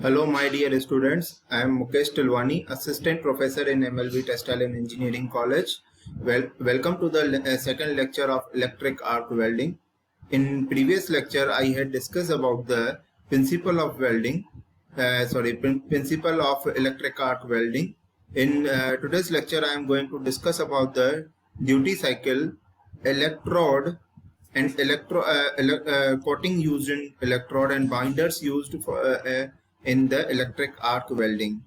Hello, my dear students. I am Mukesh Tilwani, Assistant Professor in MLB Textile and Engineering College. Welcome to the second lecture of electric arc welding. In previous lecture, I had discussed about the principle of welding. Principle of electric arc welding. In today's lecture, I am going to discuss about the duty cycle, electrode, and coating used in electrode and binders used for in the electric arc welding.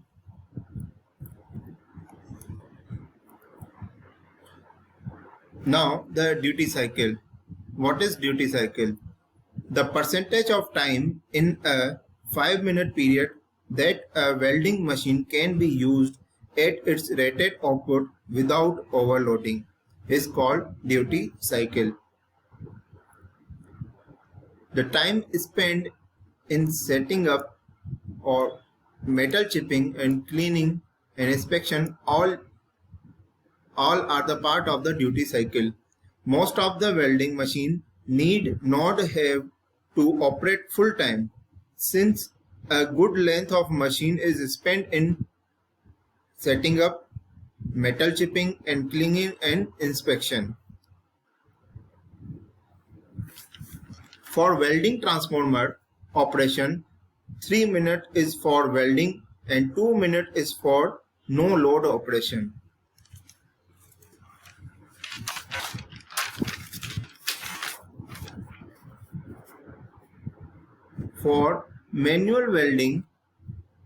Now the duty cycle. What is duty cycle? The percentage of time in a 5-minute period that a welding machine can be used at its rated output without overloading is called duty cycle. The time spent in setting up or metal chipping and cleaning and inspection all are the part of the duty cycle. Most of the welding machine need not have to operate full time, since a good length of machine is spent in setting up, metal chipping and cleaning and inspection. For welding transformer operation, 3 minutes is for welding and 2 minutes is for no load operation. For manual welding,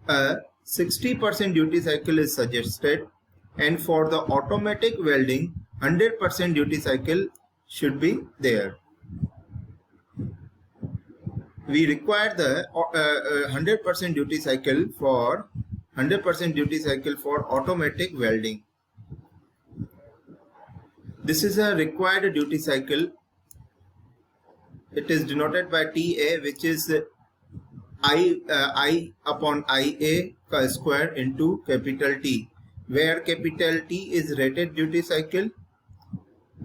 a 60% duty cycle is suggested, and for the automatic welding, 100% duty cycle should be there. We require the 100% duty cycle for automatic welding. This is a required duty cycle. It is denoted by TA, which is I upon IA square into capital T, where capital T is rated duty cycle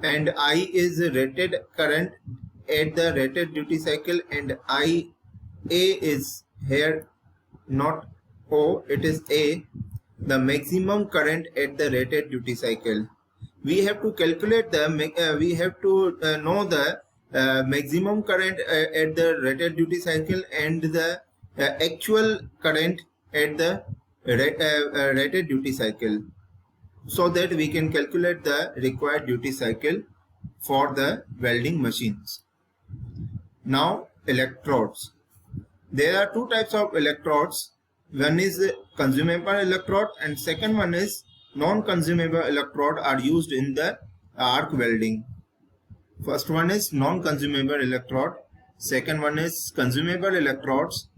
and I is rated current at the rated duty cycle, and IA is here not O, it is A, the maximum current at the rated duty cycle. We have to calculate the know the maximum current at the rated duty cycle and the actual current at the rated duty cycle, so that we can calculate the required duty cycle for the welding machines. Now, electrodes. There are two types of electrodes. One is consumable electrode and second one is non-consumable electrode are used in the arc welding. First one is non-consumable electrode. Second one is consumable electrodes.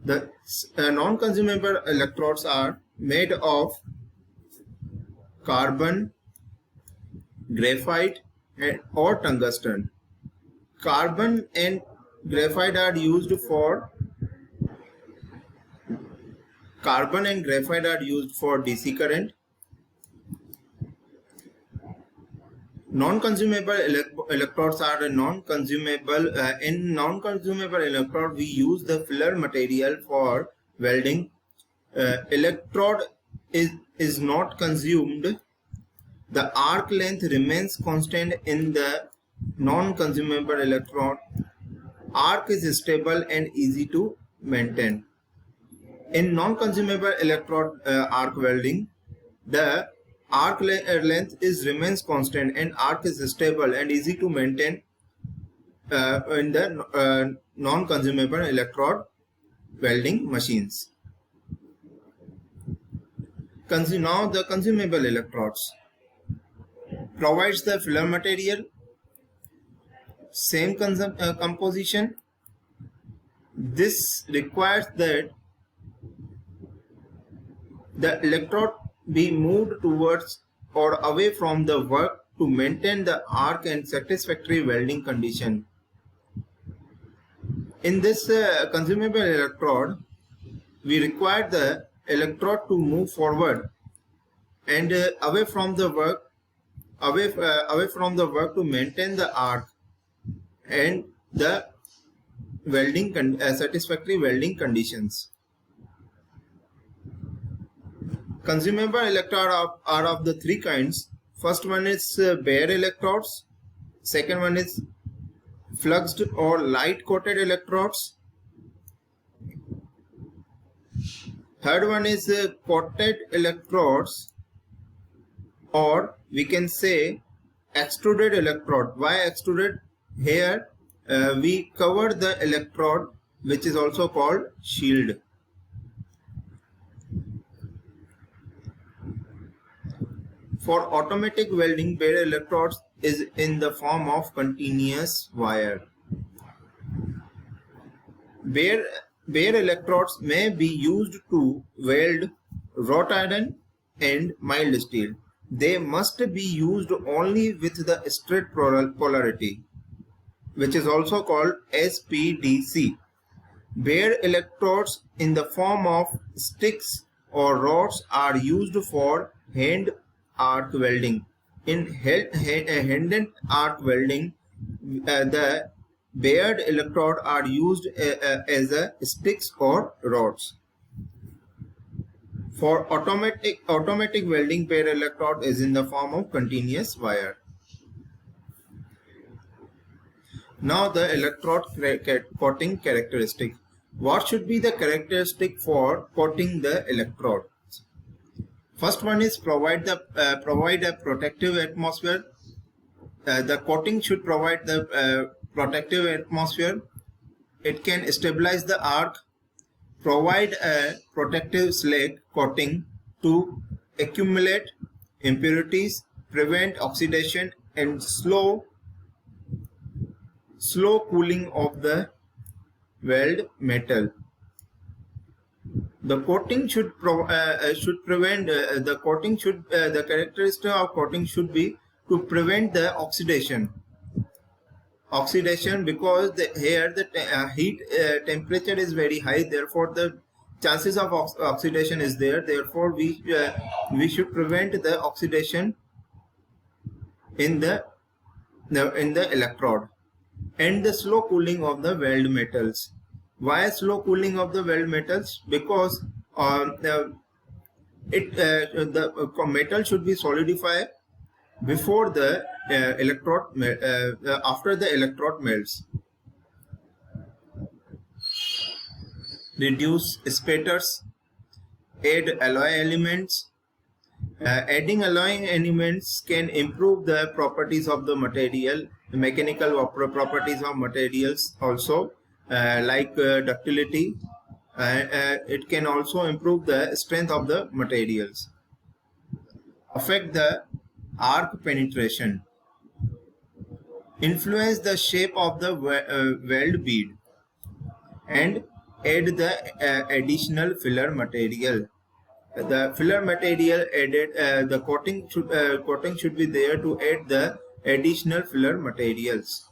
The non-consumable electrodes are made of carbon, graphite or tungsten. Carbon and graphite are used for DC current. Non-consumable electrodes are non-consumable. In non-consumable electrode, we use the filler material for welding. Electrode is not consumed. The arc length remains constant in the non-consumable electrode. Arc is stable and easy to maintain. In non-consumable electrode arc welding, the arc length remains constant and arc is stable and easy to maintain in the non-consumable electrode welding machines. Now the consumable electrodes provides the filler material, same composition. This requires that the electrode be moved towards or away from the work to maintain the arc and satisfactory welding condition. In this consumable electrode, we require the electrode to move forward and away from the work to maintain the arc and the satisfactory welding conditions. Consumable electrode are of the three kinds. First one is bare electrodes. Second one is fluxed or light coated electrodes. Third one is coated electrodes, or we can say extruded electrode. Why extruded? Here we cover the electrode, which is also called shield. For automatic welding, bare electrodes is in the form of continuous wire. Bare electrodes may be used to weld wrought iron and mild steel. They must be used only with the straight polarity, which is also called SPDC. Bare electrodes in the form of sticks or rods are used for hand arc welding. In hand arc welding, the bared electrode are used as sticks or rods. For automatic welding, bare electrode is in the form of continuous wire. Now the electrode coating characteristic. What should be the characteristic for coating the electrode? First one is provide a protective atmosphere. The coating should provide the protective atmosphere. It can stabilize the arc, provide a protective slag coating to accumulate impurities, prevent oxidation, and slow cooling of the weld metal. The coating should prevent the characteristic of coating should be to prevent the oxidation because here the heat temperature is very high, therefore the chances of oxidation is there. Therefore we should prevent the oxidation in the electrode, and the slow cooling of the weld metals. Why slow cooling of the weld metals? Because the metal should be solidified before the after the electrode melts. Reduce spatters, add alloy elements. Adding alloy elements can improve the properties of the material, mechanical properties of materials also, like ductility. It can also improve the strength of the materials. Affect the arc penetration. Influence the shape of the weld bead, and add the additional filler material. The filler material added, the coating should be there to add the additional filler materials.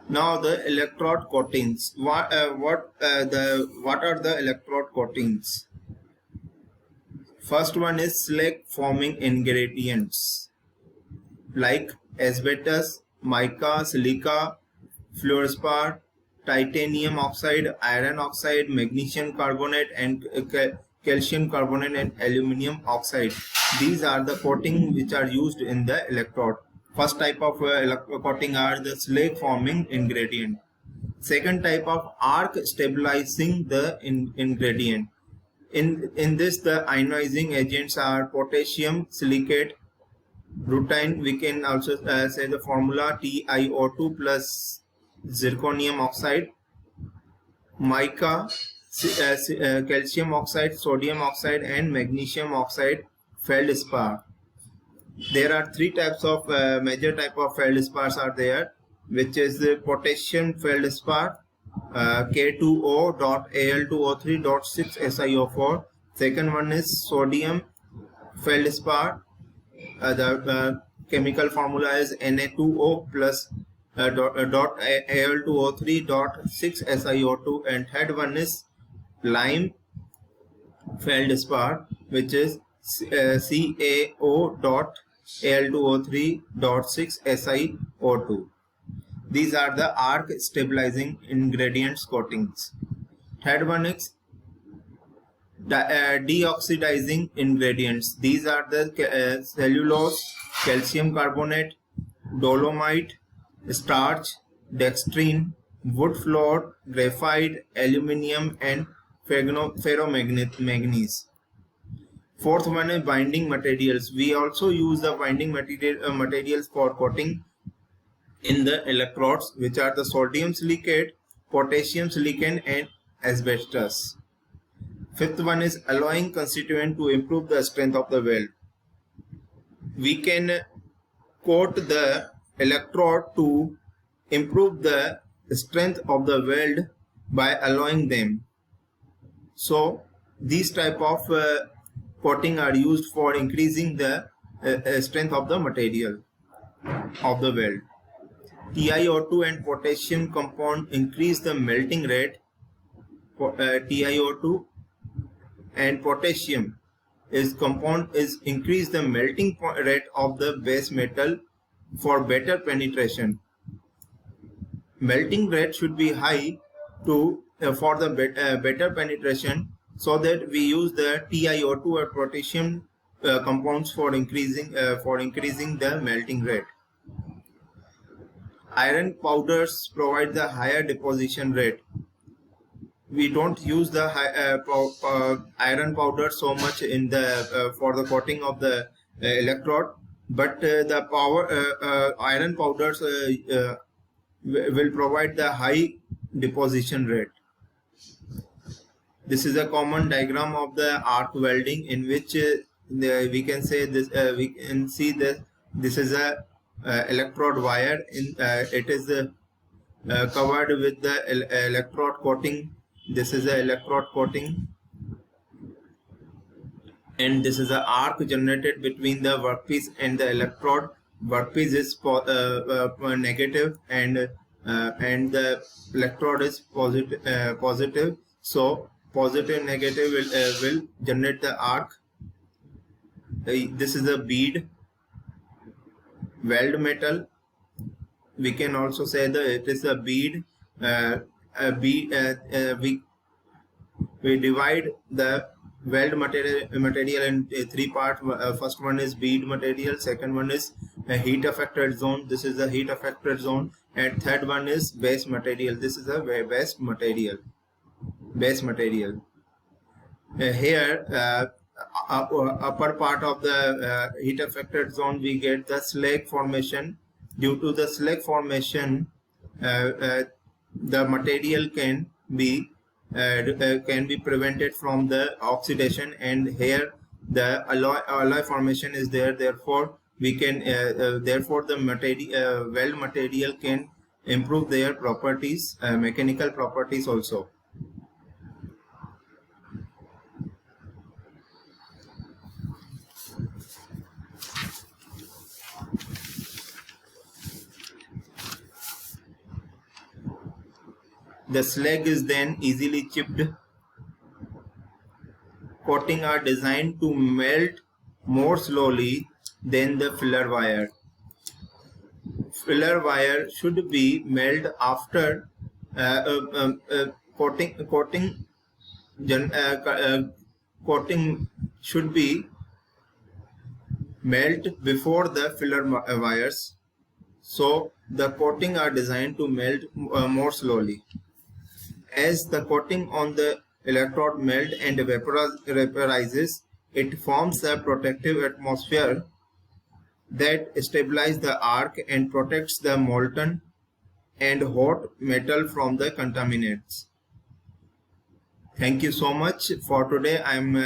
Now the electrode coatings. What are the electrode coatings? First one is slag forming ingredients like asbestos, mica, silica, fluorspar, titanium oxide, iron oxide, magnesium carbonate, and calcium carbonate, and aluminum oxide. These are the coating which are used in the electrode. First type of coating are the slag forming ingredient. Second type of arc stabilizing the ingredient. In this, the ionizing agents are potassium silicate, ruthine. We can also say the formula TiO2 plus zirconium oxide, mica, calcium oxide, sodium oxide, and magnesium oxide feldspar. There are three types of major type of feldspars are there, which is the potassium feldspar, K2O.Al2O3.6SiO4. Second one is sodium feldspar. The chemical formula is Na2O plus Al2O3.6SiO2. And third one is lime feldspar, which is CaO.Al2O3.6SiO2. These are the arc stabilizing ingredients coatings. Third one is deoxidizing ingredients. These are the cellulose, calcium carbonate, dolomite, starch, dextrine, wood flour, graphite, aluminium, and ferromanganese. Fourth one is binding materials. We also use the binding materials for coating in the electrodes, which are the sodium silicate, potassium silicate, and asbestos. Fifth one is alloying constituent to improve the strength of the weld. We can coat the electrode to improve the strength of the weld by alloying them. So these type of coating are used for increasing the strength of the material of the weld. TiO2 and potassium compound increase the melting rate. TiO2 and potassium is increase the melting rate of the base metal for better penetration. Melting rate should be high to for the better penetration, so that we use the TiO2 or potassium compounds for increasing the melting rate. Iron powders provide the higher deposition rate. We don't use the iron powder so much in the for the coating of the electrode, but the iron powders will provide the high deposition rate. This is a common diagram of the arc welding, in which we can say this. We can see that this is a electrode wire. It is covered with the electrode coating. This is a electrode coating, and this is an arc generated between the workpiece and the electrode. Workpiece is negative, and the electrode is positive. So positive negative will generate the arc. This is a bead, weld metal. We can also say that it is a bead. We divide the weld material in three parts. First one is bead material, second one is a heat affected zone. This is a heat affected zone, and third one is base material. This is a base material. Here upper part of the heat affected zone, we get the slag formation. Due to the slag formation, the material can be prevented from the oxidation, and here the alloy formation is there. Therefore we can therefore the weld material can improve their properties, mechanical properties also. The slag is then easily chipped. Coating are designed to melt more slowly than the filler wire. Filler wire should be melted after coating should be melt before the filler wires. So the coating are designed to melt more slowly. As the coating on the electrode melt and vaporizes, it forms a protective atmosphere that stabilizes the arc and protects the molten and hot metal from the contaminants. Thank you so much for today. I am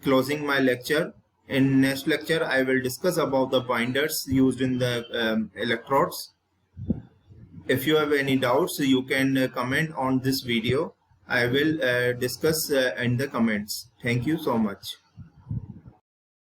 closing my lecture. In next lecture, I will discuss about the binders used in the electrodes. If you have any doubts, you can comment on this video. I will discuss in the comments. Thank you so much.